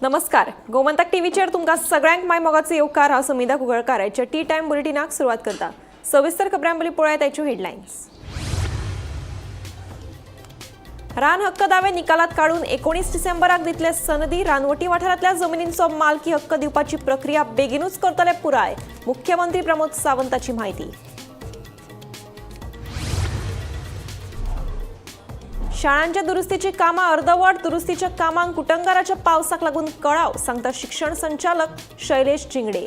नमस्कार. गोमंतक टीव्हीचेर तुमकां सगळ्यांक माय मोगाचो येवकार. हांव सुमिता कुगळकार. आयच्या टी टायम बुलेटिनाक सुरवात करता. सविस्तर खबरां पयलीं पळयात आयच्यो हेडलायन्स. रान हक्क दावे निकालात काडून 19 डिसेंबराक दितले सनदी. रानवटी वाठारांतल्या जमनींचो मालकी हक्क दिवपाची प्रक्रिया बेगीनूच करतले पुराय. मुख्यमंत्री प्रमोद सावंताची माहिती. शाळांच्या दुरुस्तीची कामां अर्धवट. दुरुस्तीच्या कामांक कुटंगाराच्या पावसाक लागून कळाव, सांगता शिक्षण संचालक शैलेश जिंगडे.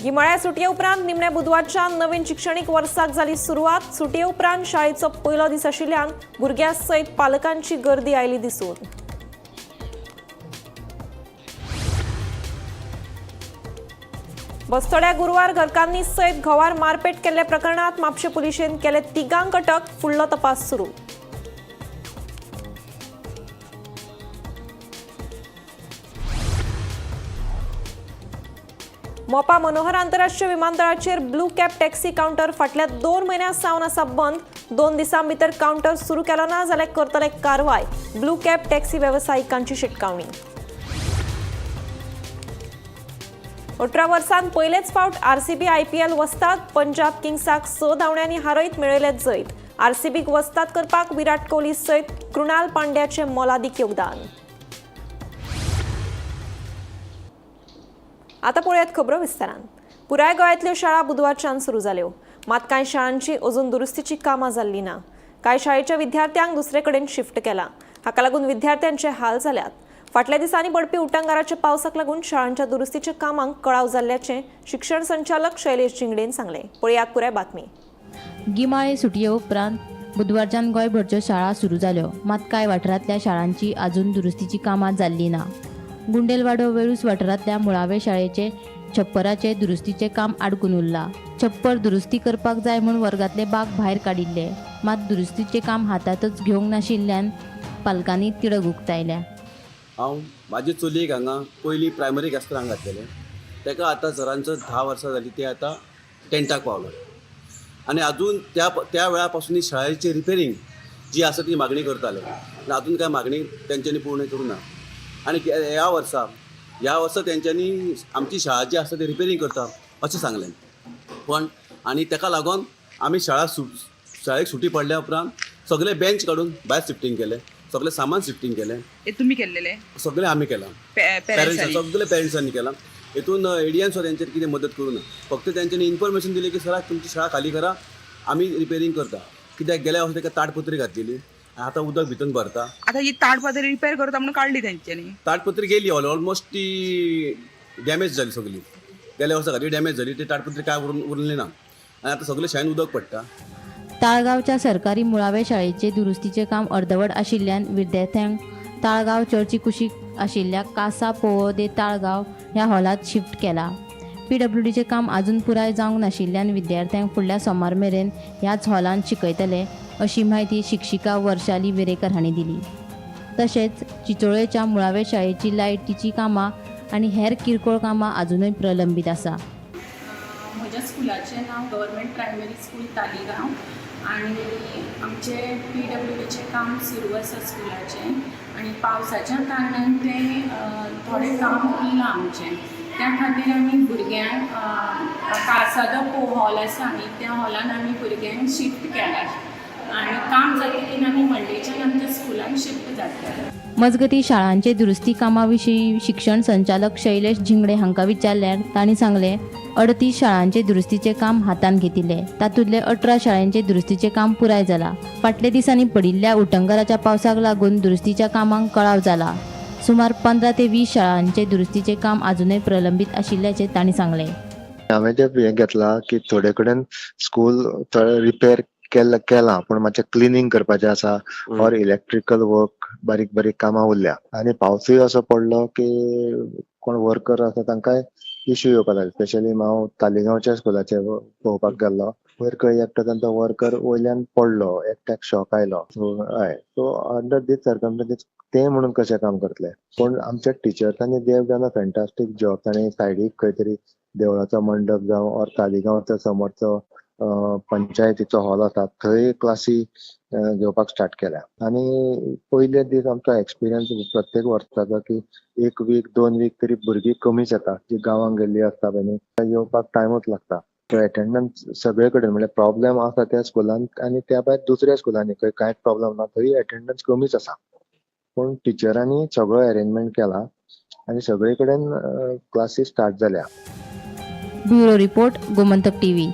गिमाळ्या सुटये उपरांत निमणे बुधवारच्या नवीन शिक्षणीक वर्साक जाली सुरवात. सुटये उपरांत शाळेचो पयलो दीस आशिल्ल्यान भुरग्यां सयत पालकांची गर्दी आयली दिसून. बस्तोड्या गुरुवार घरकान्नी सयत घोवार मारपेट केल्ले प्रकरणात म्हापशे पुलिशेन केले 3 अटक. फुडलो तपास सुरू. मोपा मनोहर आंतरराष्ट्रीय विमानतळाचेर ब्लू कॅब टॅक्सी काउंटर फाटल्या 2 म्हयन्यां सावन आसा बंद. 2 दिसां भितर काउंटर सुरू केलो ना जाल्यार करतले कारवाय. ब्लू कॅब टॅक्सी वेवसायिकांची शिटकावणी. 18 वर्सांत पयलेच फावट आरसीबी IPL वस्ताद. पंजाब किंग्साक 6 धांवड्यांनी हारयत मेळयले जैत. आरसीबीक वस्ताद करपाक विराट कोहली सयत कृणाल पांड्याचे मोलादीक योगदान. आता पळयात खबरो विस्तारान. पुराय गोंयांतल्यो शाळा बुधवारच्यान सुरू जाल्यो. मात कांय शाळांची अजून दुरुस्तीची कामां जाल्लीं ना. कांय शाळेच्या विद्यार्थ्यांक दुसरे कडेन शिफ्ट केला. हाका लागून विद्यार्थ्यांचे हाल जाल्यात. फाटल्या दिसांनी पडपी उटंगाराच्या पावसाक लागून शाळांच्या दुरुस्तीच्या कामांक कळाव जाल्ल्याचे शिक्षण संचालक शैलेश जिंगडेन सांगले. पळयात पुराय बातमी. गिमाळे सुटये उपरांत बुधवारच्यान गोंयभरच्यो शाळा सुरू जाल्यो. मात कांय वाठारांतल्या शाळांची आजून दुरुस्तीची कामां जाल्लीं ना. गुंडेलवाडो वेळूस वाठारांतल्या मुळावे शाळेचे छप्पराचे दुरुस्तीचे काम आडकून उरला. छप्पर दुरुस्ती करपाक जाय म्हूण वर्गांतले बाग भायर काडिल्ले. मात दुरुस्तीचे काम हातांतच घेवंक नाशिल्ल्यान पालकांनी तिडक उक्तायल्या. हांव म्हाजे चलयेक हांगा पयलीं प्रायमरीक आसतना हांगा घातलेलें. ताका आतां सरांचो 10 वर्सां जालीं. ते आतां 10थाक पावलो आनी आजून त्या वेळा पासून शाळेची रिपेरींग जी आसा ती मागणी करताले. आजून कांय मागणी तेंच्यांनी पूर्ण करूं ना. आनी ह्या वर्सा तेंच्यांनी आमची शाळा जी आसा ती रिपेरींग करता अशें सांगलें. पण आनी ताका लागून आमी शाळेक सुटी पडल्या उपरांत सगळे बेंच काडून भायर शिफ्टींग केलें. सगळे सामान शिफ्टींग केलें. तुम्ही केलेले सगळे आमी केलां. सगळे पेरंट्सांनी केलां. हितून एडियन सुद्दां तेंचेर कितें मदत करूं ना. फक्त तेंच्यांनी इन्फॉर्मेशन दिलें की सराक तुमची शाळा खाली करा, आमी रिपेरींग करता. कित्याक गेल्या वर्सा ताका ताडपत्री घातलेली. आतां उदक भितून भरता. आता ही ताडपत्री रिपेअर करता म्हणून काढली त्यांच्यानी. ताडपत्री गेली ऑलमोस्ट ती डॅमेज जाली सगळी. गेल्या वर्सा खाली डॅमेज जाली. ती ताडपत्री काय उरली ना आनी आतां सगळे शाळेन उदक पडटा. ताळगावच्या सरकारी मुळावे शाळेचे दुरुस्तीचे काम अर्धवट आशिल्ल्यान विद्यार्थ्यांक ताळगाव चर्ची कुशीक आशिल्ल्या कासा पोवो दे ताळगाव ह्या हॉलात शिफ्ट केला. PWDचे काम अजून पुराय जावंक नाशिल्ल्यान विद्यार्थ्यांक फुडल्या सोमार मेरेन ह्याच हॉलांत शिकयतले अशी माहिती शिक्षिका वर्षाली वेरेकर हांणी दिली. तशेंच चिंचोळेच्या मुळावे शाळेची लायटीची कामां आनी हेर किरकोळ कामां अजूनय प्रलंबीत आसा. म्हज्या स्कुलाचें नांव गव्हर्मेंट प्रायमरी स्कूल तालिगांव आनी आमचे PWDचें काम सुरू आसा स्कुलाचें. आनी पावसाच्या कारणान तें थोडें काम उरलां आमचें. त्या खातीर आमी भुरग्यांक कासादो हॉल आसा न्ही त्या हॉलान आमी भुरग्यांक शिफ्ट केला. आनी काम जातकीर आमी मंडेच्यान आमच्या स्कुलान शिफ्ट जातले. मजगती शाळांचे दुरुस्ती कामां विशीं शिक्षण संचालक शैलेश जिंगडे हांकां विचारल्यार तांणी सांगलें 38 शाळांचे दुरुस्तीचे काम हातान घेतिल्ले. तातूंतले 18 शाळांचे दुरुस्तीचे काम पुराय जाला. फाटल्या दिसांनी पडिल्ल्या उटंगाराच्या पावसाक लागून दुरुस्तीच्या कामांक कळाव जाला. सुमार 15 ते 20 शाळांचे दुरुस्तीचे काम अजूनय प्रलंबीत आशिल्ल्याचे तांणी सांगलें. हांवें जे घेतला की थोडे कडेन स्कूल रिपेर केला पण मातशें क्लिनींग करपाचें आसा ऑर इलेक्ट्रिकल वर्क बारीक बारीक कामां उरल्या. आनी पावसूय असो पडलो की कोण वर्कर आसा तांकां इश्यू येवपाक लागले. स्पेशली हांव तालिगांवच्या स्कुलाचेर पळोवपाक गेल्लो. वयर खंय एकटो तांचो वर्कर वयल्यान पडलो. एकट्याक शॉक आयलो. सो अंडर दीस सर्कमस्टन्सीस ते म्हणून कशें काम करतले. पण आमच्या टिचर्सांनी देव डन अ फॅन्टास्टीक जॉब. ताणें सायडीक खंय तरी देवळाचो मंडप जावं ऑर तालिगांवचो समोरचो पंचायतीचो हॉल आसा थंय क्लासी घेवपाक स्टार्ट केल्या. आनी पयले दीस आमचो एक्सपिरियन्स प्रत्येक वर्साचो की 1 वीक 2 वीक तरी भुरगीं कमीच येता, जी गांवांक गेल्ली आसता पळय येवपाक टायमूच लागता. एटेंडन्स सगळे कडेन म्हणजे प्रॉब्लेम आसा त्या स्कुलांत आनी त्या भायर दुसऱ्या स्कुलांनी खंय कांयच प्रॉब्लेम ना, थंय एटेंडन्स कमीच आसा. पूण टिचरांनी सगळो अरेंजमेंट केला आनी सगळे कडेन क्लासी स्टार्ट जाल्या. Bureau report Gomantak TV.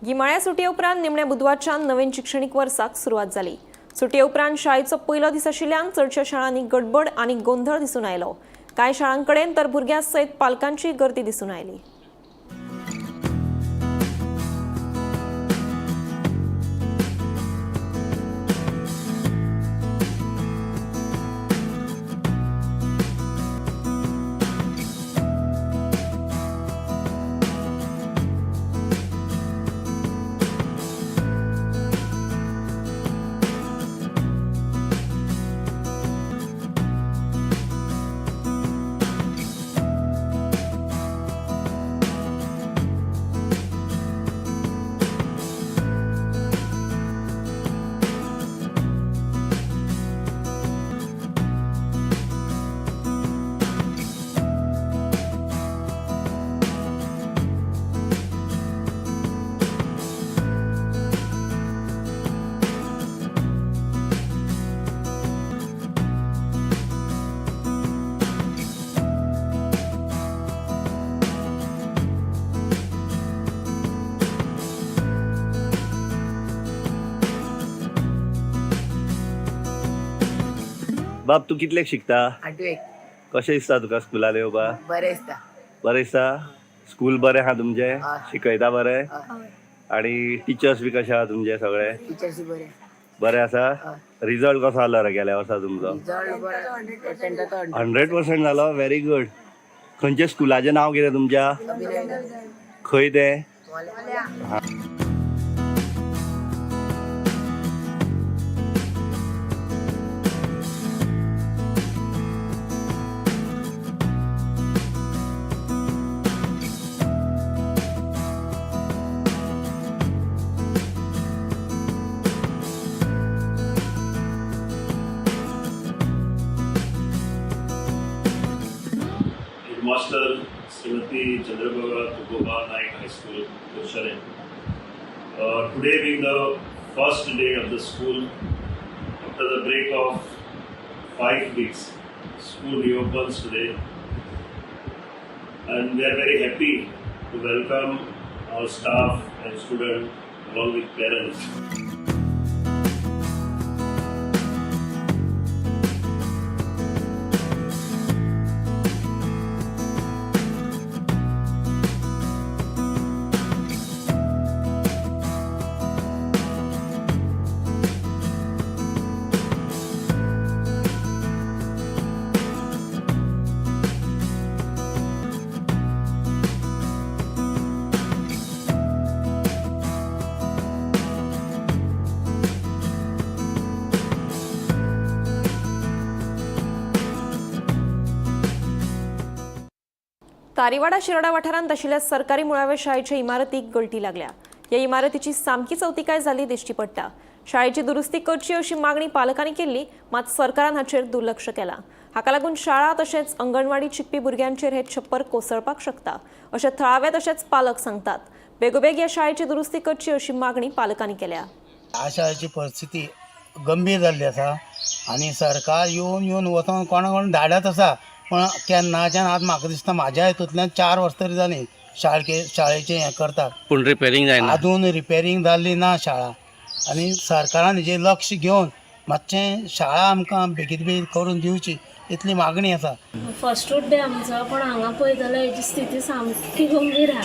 गिमाळ्या सुटये उपरांत निमण्या बुधवारच्यान नवीन शिक्षणीक वर्साक सुरवात जाली. सुटये उपरांत शाळेचो पयलो दीस आशिल्ल्यान चडशा शाळांनी गडबड आनी गोंधळ दिसून आयलो. कांय शाळांकडेन तर भुरग्यां सयत पालकांची गर्दी दिसून आयली. बाब तू कितलेक शिकता? 8वेक. कशें दिसता तुका स्कुलान येवपाक? बरें दिसता. बरें दिसता? स्कूल बरें आहा तुमचें? हय. शिकयता बरें? हय. आनी टिचर्स बी कशे आहा तुमचे सगळे? टिचर्स बरें. बरें आसा? हय. रिजल्ट कसो जालो रे गेल्या वर्सा तुमचो? रिजल्ट बरो. अटेंडाचो 100% जालो? Very good. खंयच्या स्कुलाचें नांव कितें तुमच्या? खंय तें? Master Srimati Chandrabhava Tukoba Naik High School, Kurshare. Today being the first day of the school, after the break of 5 weeks, school reopens today. And we are very happy to welcome our staff and students along with parents. तारीवाडा Shiroda वाठारांत आशिल्ल्या सरकारी मुळाव्या शाळेच्या इमारतीक गळटी लागल्या. ह्या इमारतीची सामकी चवथिकाय जाली दिश्टी पडटा. शाळेची दुरुस्ती करची अशी मागणी पालकांनी केल्ली, मात सरकारान हाचेर दुर्लक्ष केलां. हाका लागून शाळा तशेंच अंगणवाडीत शिकपी भुरग्यांचेर हे छप्पर कोसळपाक शकता, अशें थळावे तशेंच पालक सांगतात. बेगोबेग ह्या शाळेची दुरुस्ती करची अशी मागणी पालकांनी केल्या. ह्या शाळेची परिस्थिती गंभीर जाल्ली आसा आनी सरकार येवन वचोन कोणाक धाडत आसा, पण केन्नाच्यान आज म्हाका दिसता म्हाज्या हितूंतल्यान 4 वर्सां तरी जालीं शाळेचें हें करतात, पूण रिपेरिंग जायना. अजून रिपेरिंग जाल्ली ना शाळा. आनी सरकारान हेजेर लक्ष घेवन मातशें शाळा आमकां बेगीत करून दिवची इतली मागणी आसा. फर्स्ट डे आमचो, पण हांगा पळयत जाल्यार हेची स्थिती सामकी गंभीर आहा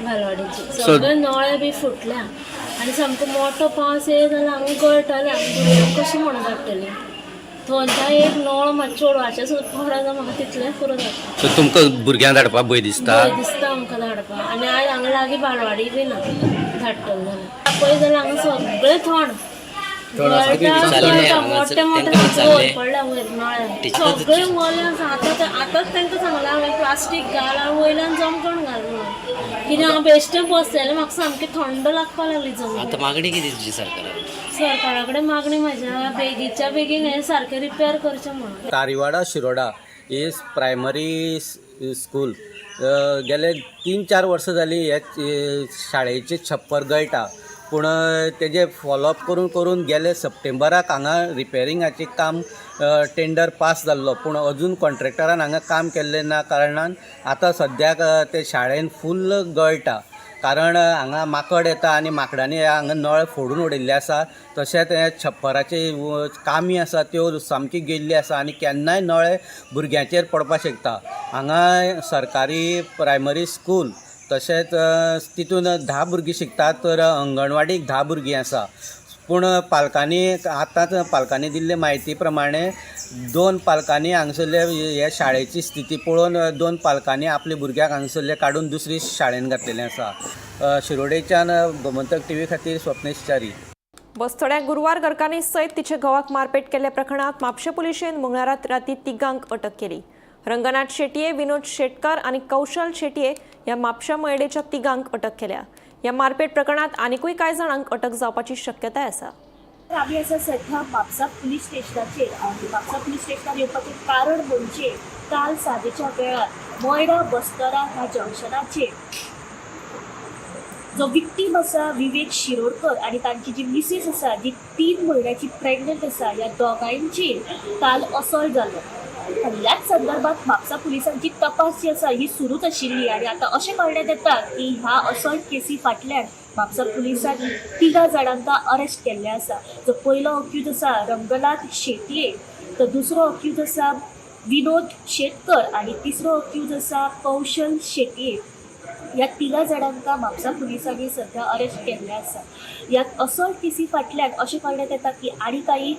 बालवाडीची. सगळे नळे बी फुटल्या आनी सामको मोठो पावस येयत जाल्यार हांगा गळटले. आमी भुरग्यांक कशी म्हणून धाडटली? थंयच्या एक नळ मातशें चोडवाचें सुद्दां पडा जाल्यार म्हाका तितलें करूं जाता. सो तुमकां भुरग्यांक धाडपाक भंय दिसता? भंय दिसता आमकां धाडपाक. आनी आयज हांगा लागीं बालवाडी बी ना धाडटले जाल्यार. पळयत जाल्यार हांगा सगळें थंड मोठे मोठे वयर पडल्या वयर नळ्यान सगळे वले आसा. आतांच तांकां सांगलां हांवें प्लास्टीक घाल आनी वयल्यान जमकण घाल म्हणून. कित्याक हांव बेश्टें बसलेलें म्हाका सामकी थंड लागपाक लागली जमनी. आता मागणी किती तुझी सरकारान? सरकारा कडेन मागणी म्हाज्या बेगीच्या बेगीन हें सारकें रिपेर करचें म्हणून. तारीवाडा शिरोडा इज प्रायमरी स्कूल गेले 3-4 वर्सां जालीं हे शाळेचे छप्पर गळटा, पूण तेजे फॉलोअप करून करून गेले सप्टेंबराक हांगा रिपेरिंगाचें काम टेंडर पास जाल्लो, पूण अजून कॉन्ट्रॅक्टरान हांगा काम केल्लें ना कारणान आतां सद्याक ते शाळेन फुल्ल गळटा. कारण हांगा माकड येता आनी माकडांनी हांगा नळ फोडून उडयल्ले आसा. तशेंच हे छप्पराचे कामी आसा त्यो सामकी गेल्ली आसा आनी केन्नाय नळे भुरग्यांचेर पडपाक शकता. हांगा सरकारी प्रायमरी स्कूल तशेंच तितून 10 भुरगीं शिकतात, तर अंगणवाडीक 10 भुरगीं आसा. पूण आतांच पालकांनी दिल्ले म्हायती प्रमाणे 2 पालकांनी हांगसरले हे शाळेची स्थिती पळोवन 2 पालकांनी आपले भुरग्याक हांगसरले काडून दुसरी शाळेन घातलेलें आसा. शिरोडेच्यान गोमंतक टीव्ही खातीर स्वप्नेश च्यारी. बस्तोड्याक गुरुवार घरकान्नी सयत तिचे घोवाक मारपेट केल्ल्या प्रकरणात म्हापशें पुलिशेन मंगळारात राती 3 अटक केली. रंगनाथ शेटये, विनोद शेटकार आणि कौशल शेटये ह्या म्हापशा मयडेच्या 3 अटक केल्या. ह्या मारपेट प्रकरणात आनीकूय कांय जाणांक अटक जावपाची शक्यताय आसा. आमी आसा सध्या म्हापसा पुलीस स्टेशनाचेर आनी म्हापसा पुलीस स्टेशनार येवपाचें कारण म्हणजे काल सांजेच्या वेळार मोयडा बस्तोरा ह्या जंक्शनाचेर जो विक्टीम आसा विवेक शिरोडकर आनी तांची जी मिसीस आसा जी 3 म्हयन्याची प्रेग्नंट आसा, ह्या दोगांयचेर काल असॉल्ट जालो. ह्याच संदर्भात म्हापसा पुलिसांची तपास जी आसा ही सुरूच आशिल्ली आनी आतां अशें कळण्यात येता की ह्या असॉल्ट केसी फाटल्यान म्हापसा पुलिसांनी 3 जाणांका अरेस्ट केल्ले आसा. जो पयलो अक्यूज आसा रंगनाथ शेटये, तो दुसरो अक्यूज आसा विनोद शेटकर आनी तिसरो अक्यूज आसा कौशल शेटये. ह्या 3 जाणांका म्हापसा पुलिसांनी सध्या अरेस्ट केल्ले आसा. ह्या असॉल्ट केसी फाटल्यान अशें कळण्यात येता की आनी काही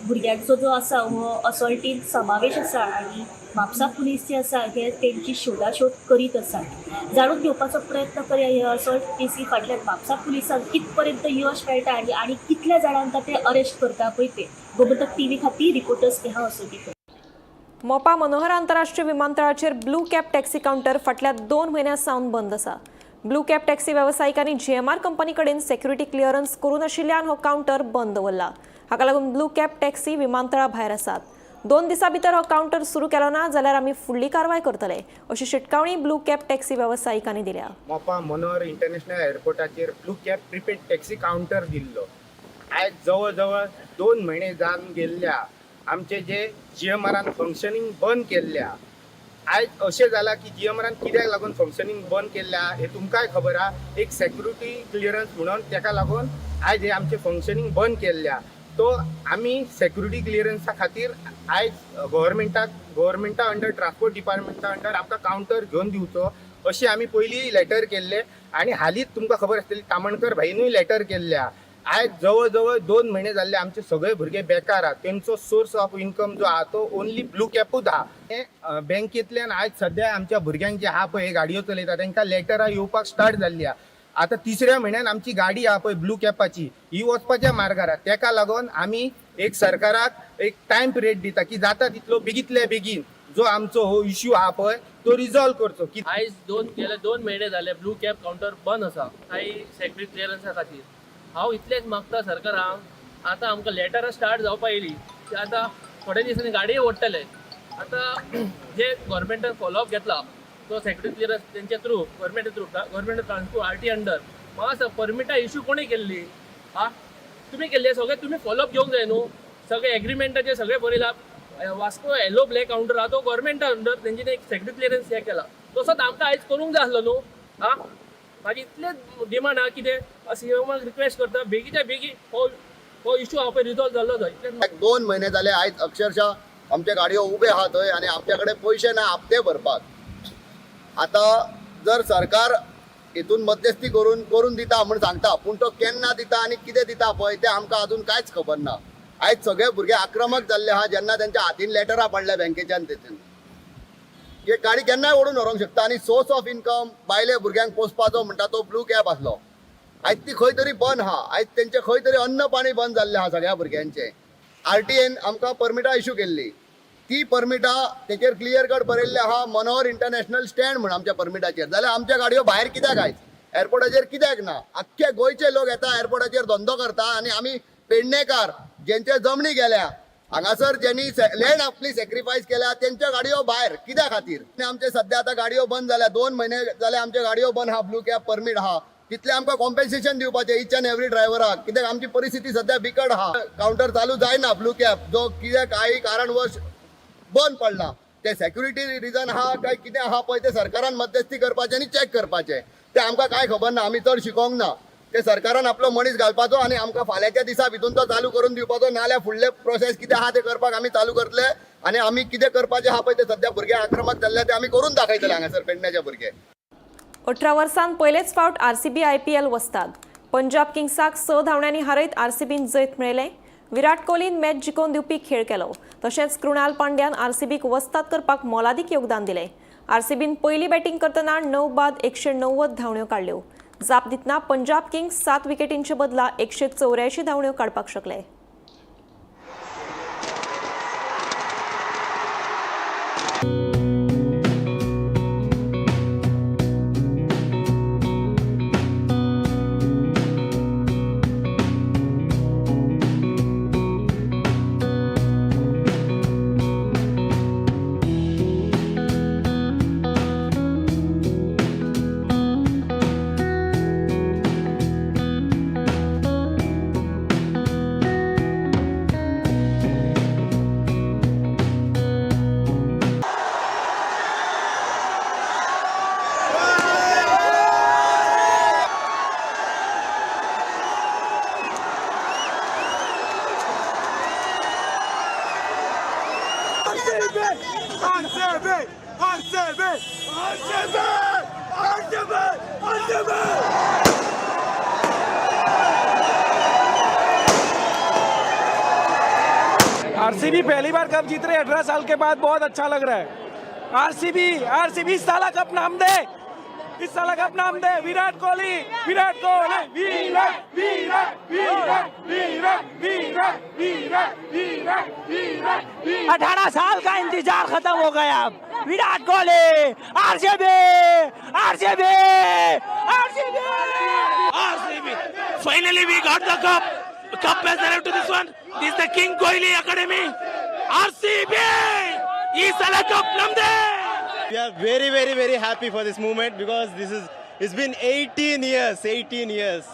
भुरग्यांचो जो आसा हो असॉल्टीन समावेश आसा आनी म्हापसा पुलीस जे आसा हे तेंची शोधाशोध करीत आसा. जाणून घेवपाचो प्रयत्न करया ह्या असॉल्ट केसी फाटल्यान म्हापसा पुलिसांक कित पर्यंत यश मेळटा आनी कितल्या जाणांका ते अरेस्ट करता पळय ते. गोमंतक टीव्ही खातीर रिपोर्टर्स नेहा असोटी. मोपा मनोहर आंतरराष्ट्रीय विमानतळाचेर ब्लू कॅब टॅक्सी काउंटर फाटल्या 2 म्हयन्यां सावन बंद आसा. ब्लू कॅब टॅक्सी वेवसायिकांनी GMR कंपनी कडेन सेक्युरिटी क्लिअरन्स करून आशिल्ल्यान हो काउंटर बंद दवरला. हाका लागून ब्लू कॅब टॅक्सी विमानतळा भायर आसात. 2 दिसां भितर हो काउंटर सुरू केलो ना जाल्यार आमी फुडली कारवाय करतले अशी शिटकावणी ब्लू कॅब टॅक्सी वेवसायिकांनी दिल्या. मोपा मनोहर इंटरनॅशनल एअरपोर्टाचेर blue cab prepaid taxi counter दिल्लो. आयज जवळ जवळ 2 म्हयने जावन गेल्ल्या आमचे जे GMRान फंक्शनिंग बंद केल्ल्या. आयज अशें जाला की GMRान कित्याक लागून फंक्शनिंग बंद केल्ल्या हे तुमकांय खबर आहा. एक सेक्युरिटी क्लिअरन्स म्हणून ताका लागून आयज हे आमचे फंक्शनिंग बंद केल्ल्या. तो आमी सेक्युरिटी क्लिअरन्सा खातीर आयज गव्हर्मेंटा अंडर ट्रान्सपोर्ट डिपार्टमेंटा अंडर आमकां काउंटर घेवन दिवचो अशी आमी पयलीं लेटर केल्ले आनी हालींच तुमकां खबर आसतली तामणकर भाईनूय लेटर केल्ल्या. आयज जवळ जवळ 2 म्हयने जाल्ले आमचे सगळे भुरगे बेकार आहा. तेंचो सोर्स ऑफ इन्कम जो आहा तो ओन्ली ब्लू कॅपूच आहा. हे बँकेंतल्यान आयज सध्या आमच्या भुरग्यांक जे आहा पळय गाडयो चलयता तांकां लेटरां येवपाक स्टार्ट जाल्ली आहा. आतां 3ऱ्या म्हयन्यान आमची गाडी आहा पळय ब्लू कॅपाची ही वचपाच्या मार्गार आहा. ताका लागून आमी एक सरकाराक एक टायम पिरियड दिता की जाता तितलो बेगींतल्या बेगीन जो आमचो हो इश्यू आहा पळय तो रिजॉल्व करचो. की आयज गेले 2 महिने जाले ब्लू कॅब काउंटर बंद आसा काही सेक्युरिटी क्लिअरन्सा खातीर. हांव इतलेंच मागता सरकाराक आतां आमकां लेटरां स्टार्ट जावपा येयली की आतां थोड्या दिसांनी गाडये ओडटले. आतां जे गव्हर्मेंटान फॉलोअप घेतला तो सेक्युरिटी क्लिअरन्स तेंच्या through government transport RT under म्हाका परमिटा इश्यू कोणी केल्ली तुमी केल्ले सगळे तुमी फॉलोअप घेवंक जाय न्हू. सगळे एग्रीमेंटाचे सगळे बरयला. वास्को येलो ब्लॅक काउंटर आहा तो गव्हर्मेंटा अंडर तेंच्यानी एक सेक्युरिटी क्लिअरन्स हे केला तसोच आमकां आयज करूंक जाय आसलो न्हू. म्हाजी इतलेच डिमांड आहा कितें CMAक रिक्वेस्ट करता बेगीच्या बेगीन हो इश्यू हांव पळय रिजॉल्व जाल्लो जाय. 2 म्हयने जाले आयज अक्षरशः आमच्या गाडयो उबे आहा थंय आनी आमच्या कडेन पयशे ना हप्ते भरपाक. आतां जर सरकार हितून मध्यस्थी करून दिता म्हूण सांगता पूण तो केन्ना दिता आनी कितें दिता पळय तें आमकां अजून कांयच खबर ना. आयज सगळे भुरगे आक्रमक जाल्ले आहा जेन्ना तेंच्या हातीन लेटरां पडल्या बँकेच्यान तेतून हे गाडी केन्नाय ओडून व्हरोंक शकता. आनी सोर्स ऑफ इन्कम बायले भुरग्यांक पोसपाचो म्हणटा तो ब्लू कॅब आसलो. आयज ती खंय तरी बंद आहा. आयज तेंचे खंय तरी अन्न पाणी बंद जाल्लें आहा सगळ्या भुरग्यांचे. RTAन आमकां परमिटां इश्यू केल्ली ती परमीट आहा तेचेर क्लियर कट बरयल्ले आहा मनोहर इंटरनॅशनल स्टँड म्हणून आमच्या परमिटाचेर. जाल्यार आमच्या गाडयो भायर कित्याक आयज एअरपोर्टाचेर कित्याक ना? आख्खे गोंयचे लोक येता एअरपोर्टाचेर धंदो करता आनी आमी पेडणेकार ज्यांचे जमनी गेल्या हांगासर ज्यांनी लँड आपली सॅक्रिफायस केल्या त्यांच्या गाडयो भायर कित्या खातीर? आनी आमचे सध्या आतां गाडयो बंद जाल्या 2 म्हयने जाले आमचे गाडयो बंद आहा. ब्लू कॅब परमीट आहा तितले आमकां कॉम्पेन्सेशन दिवपाचें ईच अँड एवरी ड्रायव्हराक. कित्याक आमची परिस्थिती सध्या बिकट आहा. काउंटर चालू जायना ब्लू कॅब जो कित्याक काही कारणवश बंद पडला. ते सेक्युरिटी रिजन आहा काय कितें आहा पळय ते सरकारान मध्यस्थी करपाचें आनी चॅक करपाचें. ते आमकां काय खबर ना. आमी चड शिकोंक ना. ते सरकारान आपलो मनीस घालपाचो आनी आमकां फाल्यांच्या दिसा भितून तो चालू करून दिवपाचो. नाल्यार फुडले प्रोसेस कितें आहा ते करपाक आमी चालू करतले आनी आमी कितें करपाचें आहा पळय ते सध्या भुरगे आक्रमक जाल्ले ते आमी करून दाखयतले हांगासर पेडण्याचे भुरगे. 18 वर्सांत पयलेच फावट RCB IPL वस्ताद. पंजाब किंग्साक 6 धांवड्यांनी हारयत RCBन जैत मेळयलें. विराट कोहलीन मॅच जिखोवन दिवपी खेळ केलो. तशेंच कृणाल पांड्यान RCBक वस्ताद करपाक मोलादीक योगदान दिलें. RCBन पयली बॅटिंग करतना 9 बाद 190 धांवड्यो काडल्यो. जाप दितना पंजाब किंग्स 7 विकेटींचे बदला 184 धांवड्यो काडपाक शकले. RCB पहली बार कप जीत रहे 18 साल के बाद. बहुत अच्छा लग रहा है. RCB इस साल कप नाम दे. इस साल कप नाम दे. विराट कोहली विराट विराट विराट विराट विराट विराट विराट. 18 साल का इंतजार खत्म हो गया. अब Virat Kohli RCB finally we got the cup. Cup has arrived to this one. This is the King Kohli Academy. RCB is a cup namde. We are very, very, very happy for this movement because it's been 18 years.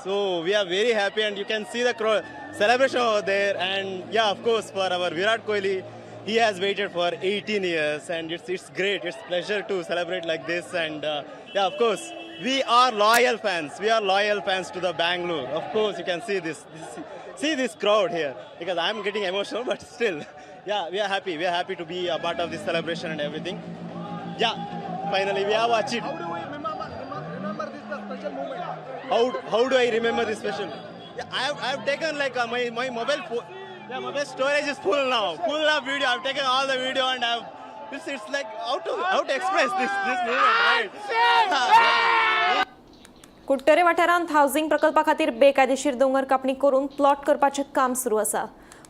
So we are very happy and you can see the celebration over there. And yeah, of course, for our Virat Kohli, he has waited for 18 years and it's great. It's pleasure to celebrate like this. And yeah, of course, we are loyal fans. We are loyal fans to the Bangalore. Of course, you can see see this crowd here because I'm getting emotional, but still, yeah, we are happy. We are happy to be a part of this celebration and everything. Yeah, finally we have achieved. How do we remember this special moment? How do I remember this special? Yeah, I have taken like my mobile phone. Yeah, mobile storage is full now. Full of video. I've taken all the video and it's like how to express this moment, right? कुट्टरे वाठारांत housing प्रकल्पा खातीर बेकायदेशीर दोंगर कापणी करून plot करपाचें काम सुरू आसा.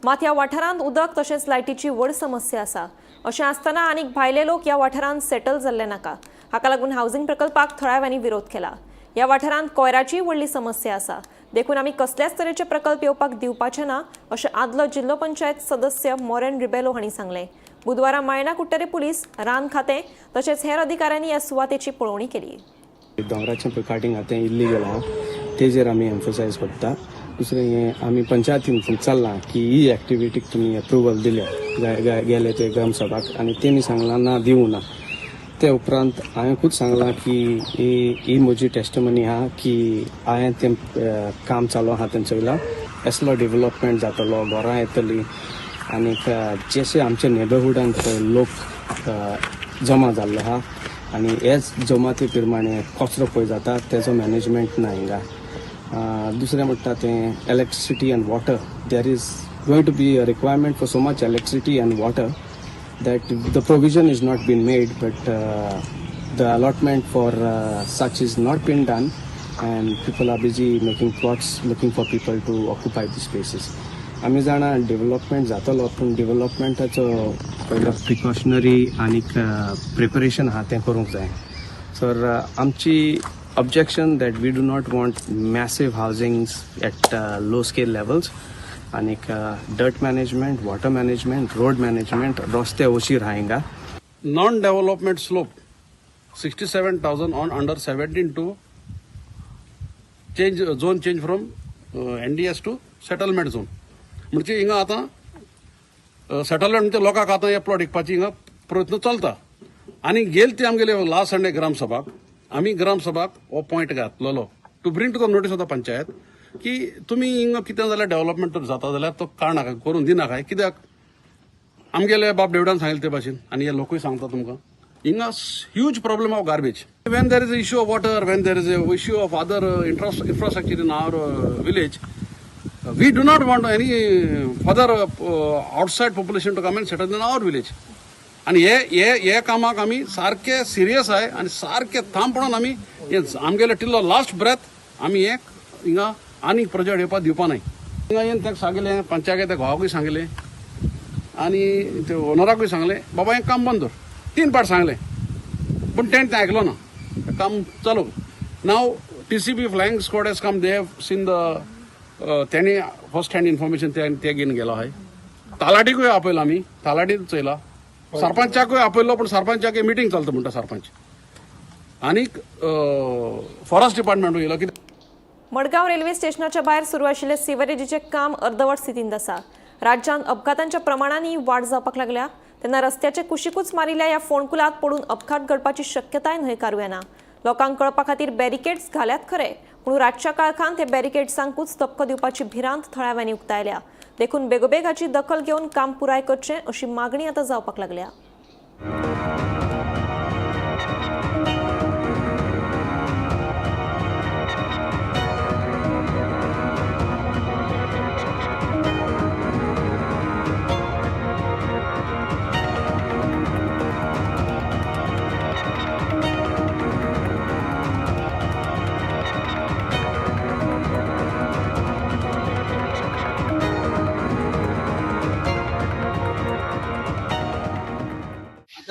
मात ह्या वाठारांत उदक तशेंच लायटीची व्हड समस्या आसा. अशें आसतना आनीक भायले लोक ह्या वाठारांत सेटल जाल्ले नाका. हाका लागून हावसिंग प्रकल्पाक थळाव्यांनी विरोध केला. ह्या वाठारांत कोयराची व्हडली समस्या आसा. देखून आमी कसल्याच तरेचे प्रकल्प येवपाक दिवपाचे ना अशें आदलो जिल्लो पंचायत सदस्य मोरेन रिबेलो हांणी सांगलें. बुधवारा मायना कुट्टरे पुलीस, रान खातें तशेंच हेर अधिकाऱ्यांनी ह्या सुवातेची पळोवणी केली. दोंगराचें पळय काटिंग आतां इल्लीगल आहा तेजेर आमी एम्फसायज करता. दुसरें हें आमी पंचायतीन चल्लां की ही एक्टिविटीक तुमी अप्रुवल दिल्या गेले ते ग्रामसभाक आनी तेमी सांगलां ना दिवं ना. ते उपरांत हांवें खूब सांगलां की ही म्हजी टेस्टमनी आहा की हांवें तें काम चालू आहा तें चयलां. असलो डेव्हलपमेंट जातलो, घरां येतलीं आनीक जशे आमच्या नेबरहूडान लोक जमा जाल्ले आहा आनी हेच जमाती प्रमाणे कचरो पळय जाता तेजो मॅनेजमेंट ना हिंगा. दुसरें म्हणटा तें electricity and water. There is going to be a requirement for so much electricity and water that the provision is not been made, but the allotment for such is not been done, and people are busy making plots looking for people to occupy the spaces. आमी जाणा development जातलो पूण डेव्हलपमेंटाचो पयलो precautionary आनी preparation आहा तें करूंक जाय. सर आमची objection that we do not want massive housings at low scale levels and dirt management, water management, road management, roste oshir hayenga. Non-development slope 67,000 on under 17 to zone change from NDS to settlement zone. म्हणजे हिंगा आतां settlement म्हणजे लोकांक आतां हे plot विकपाची हिंगा प्रयत्न चलता आनी गेल ती आमगेले लास्ट संडे ग्रामसभाक आमी ग्रामसभाक हो पॉयंट घातलेलो to bring to the notice of the panchayat की तुमी हिंगा कितें जाल्यार डेव्हलपमेंट जर जाता जाल्यार तो काडनाका करून दिनाका. कित्याक आमगेले बाब डेविडान सांगिल्ले ते भाशेन आनी हे लोकूय सांगता तुमकां हिंगा huge problem of garbage. When there is a issue of water, when there is a issue of other infrastructure in our village, we do not want any further outside population to come and settle in our village. आणि हे कामाक आमी सारखे serious आहे आणि सारखे ठामपणान आमी आमगेले टिल्लो लास्ट ब्रेथ आमी हे हिंगा आनी प्रोजेक्ट येवपा दिवपा नाय. हिंगा येवन ताका सांगलें, पंचायत त्या घोवाकूय सांगलें आनी ते ओनराकूय सांगलें बाबा हें काम बंद दवर. 3 पाट सांगलें पूण तेणें तें आयकलो ना. काम चालू. नाव TCB फ्लायंग squad has come, they have seen the तेणी फर्स्ट हँड इन्फॉर्मेशन ते घेवन गेलो आहाय. तालाटीकूय आपयलो आमी, तालाटी चयला, सरपंचाकूय आपयलो पूण सरपंचाक मिटींग चलता म्हणटा सरपंच आनीक फॉरेस्ट डिपार्टमेंट येयलो. कितें मडगांव रेल्वे स्टेशनाच्या भायर सुरू आशिल्ले सिवरेजीचे काम अर्धवट स्थितींत आसा. राज्यांत अपघातांच्या प्रमाणांनी वाड जावपाक लागल्या तेन्ना रस्त्याचे कुशीकूच मारिल्ल्या ह्या फोंडकुलात पडून अपघात घडपाची शक्यताय न्हयकारूं येना. लोकांक कळपा खातीर बॅरिकेड्स घाल्यात खरे पूण रातच्या काळखांत हे बॅरिकेड्सांकूच तपको दिवपाची भिरांत थळाव्यांनी उक्तायल्या. देखून बेगोबेग हाची दखल घेवन काम पुराय करचें अशी मागणी आतां जावपाक लागल्या.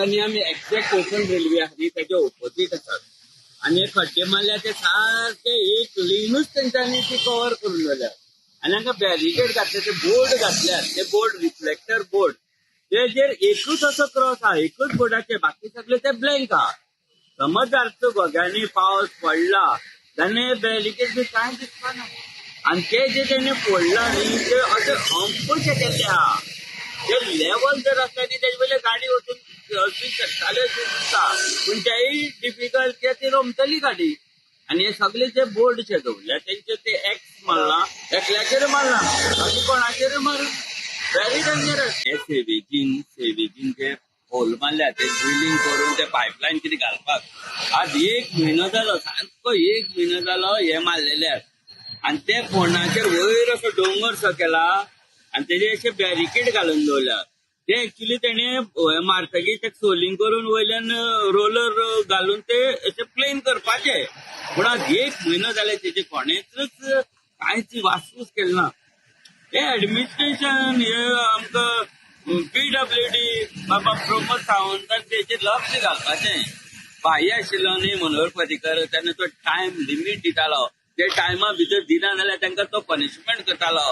आनी आमी एक्झॅक्ट कोकण रेल्वे आसा त्याच्या ऑपोजीट आसात आनी खड्डे मारल्या ते सारखे एक लेनूच तेंच्यांनी ती कव्हर करून दवरल्या आनी हांगा बॅरिकेड घातले, ते बोर्ड घातल्यात, ते बोर्ड रिफ्लेक्टर बोर्ड, तेजेर एकूच असो क्रॉस आहा, एकूच बोर्डाचे, बाकी सगळे ते ब्लँक आहा. समज जर गोग्यांनी पावस पडला जाल्यार बॅरिकेड बी कांय दिसपा ना. आनी ते जे तेणे फोडला न्ही ते अशे अंपूशे केल्ले आहा. ते लेवल जर आसता न्ही तेजे वयले गाडी वचून शकताले दिसता पूण तेय डिफिकल्ट की ती रोमतली गाडी. आनी हे सगळे जे बोर्ड जे दवरल्या तेंचे ते एक्स मारला, एकल्याचेर मारला, बाकी कोणाचेर मारला. Very dangerous. हे सेवेजीन जे होल मारल्या ते ड्रिलिंग करून ते पायपलायन कितें घालपाक आज 1 म्हयनो जालो, सामको 1 म्हयनो जालो हे मारलेले. आनी ते फोंडाचेर वयर असो डोंगर सो केला आनी तेजे अशे बॅरिकेड घालून दवरल्या. ते एक्चुअली तेणे मारतकीर ते सोलिंग करून वयल्यान रोलर घालून ते अशे प्लेन करपाचे पूण आज 1 म्हयनो जाले तेजे कोणेच कांयच वासूच केले ना. हे एडमिनिस्ट्रेशन हे आमकां PWD बाबा प्रमोद सावंतान तेचेर लक्ष घालपाचें. भाई आशिल्लो न्ही मनोहर पर्रीकर, तेन्ना तो टायम लिमीट दितालो, ते टायमा भितर दिना जाल्यार तांकां तो पनिशमेंट करतालो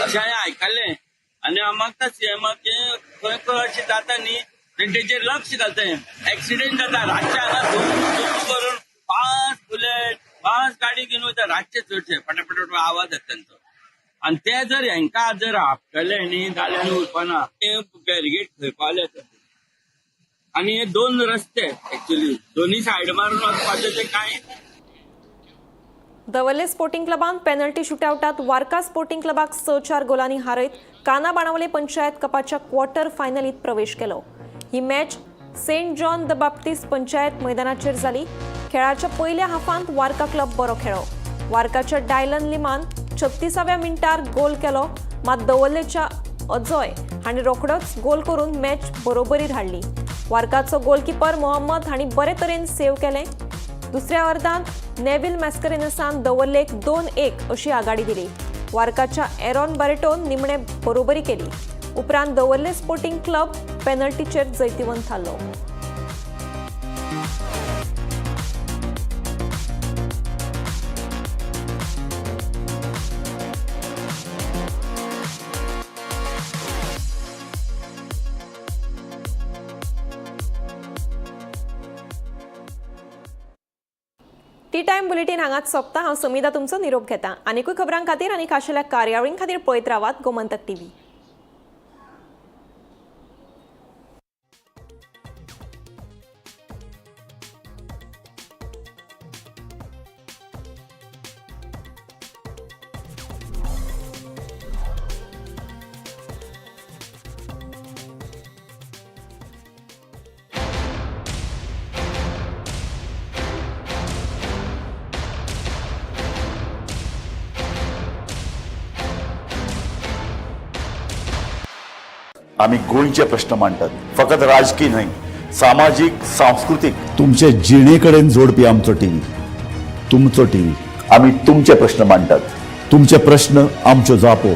अशें हांवें आयकल्लें. आनी म्हाका सीएमाचे खंय खंय अशें जाता न्ही तेंचेर लक्ष घालताय. एक्सिडेंट जाता रातचे हांगा धूम करून फास्ट गाडी घेवन वयता रातचे चडशे पटापट आवाज येता तांचो. आनी ते जर हांकां जर आपटले न्ही जाल्यार उरपाना. ते बॅरिकेड खंय पावले आनी हे 2 रस्ते एक्चुअली दोन्ही सायड मारून वचपाचे ते कांय. दवल्ले स्पोर्टिंग क्लबान पेनल्टी शूटआउटात वारका स्पोर्टिंग क्लबाक 6-4 गोलांनी हारयत काना बाणावले पंचायत कपाच्या क्वॉर्टर फायनलीत प्रवेश केलो. ही match Saint John the Baptist panchayat मैदानाचेर जाली. खेळाच्या पयल्या हाफांत वारका क्लब बरो खेळ्ळो. वारकाच्या डायलन लिमान 36व्या मिनटार गोल केलो, मात दवल्लेच्या अजय हांणी रोखडोच गोल करून मॅच बरोबरीत हाडली. वारकाचो गोलकीपर मोहम्मद हांणी बरे तरेन सेव्ह केलें. दुसऱ्या अर्धांत नेविल मॅस्करेनसान दवल्लेक 2-1 अशी आघाडी दिली. वार्काच्या एरॉन बॅरेटोन निमणे बरोबरी केली. उपरांत दवर्ले स्पोर्टिंग क्लब पेनल्टीचेर जैतिवंत थारलो. टी टाइम बुलेटिन हांगाच सोंपता. हांव समिता तुमचो निरोप घेता. आनीकूय खबरां खातीर आनी खाशेल्या कार्यावळीं खातीर पळयत रावात गोमंतक टीव्ही. आम्ही गोंयचे प्रश्न मांडटात, फकत राजकीय न्हय, सामाजीक सांस्कृतिक. तुमचे जिणेकडेन जोडपी आमचो टीव्ही, तुमचो टीव्ही. आम्ही तुमचे प्रश्न मांडटात, तुमचे प्रश्न आमच्यो जापो,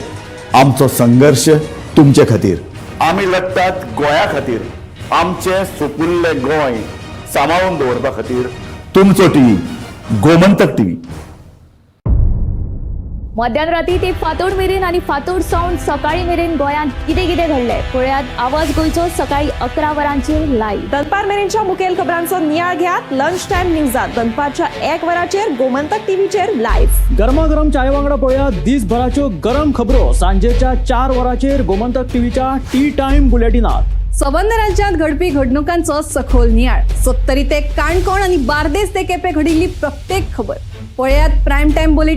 आमचो संघर्ष तुमचे खातीर. आम्ही लढटात गोंया खातीर, आमचे सोपुल्ले गोंय सांबाळून दवरपा खातीर. तुमचो टीव्ही, गोमंतक टीव्ही. मध्यानराती ते फातोड मेरेन आणि फातोड सावन सकाळी मेरेन गोंयांत कितें कितें घडलें पळयात आवाज गोंयचो सकाळी 11 वरांचेर लायव्ह. दनपार मेरेनच्या मुखेल खबरांचो नियाळ घेयात लंच टायम न्यूजात. दनपारच्या 1 वराचेर गोमंतक टीव्हीचेर लायव्ह. गरमागरम चाय वांगडा पळयात दिसभराच्यो गरम खबरो सांजेच्या 4 वरांचेर गोमंतक टीव्हीच्या टी टाइम बुलेटिनात. संबंध राज्यांत घडपी घडणुकांचो सखोल नियाळ. सत्तरी ते काणकोण आणि बार्देस ते केपें घडिल्ली प्रत्येक खबर पळयात प्रायम टाइम बुलेटिन.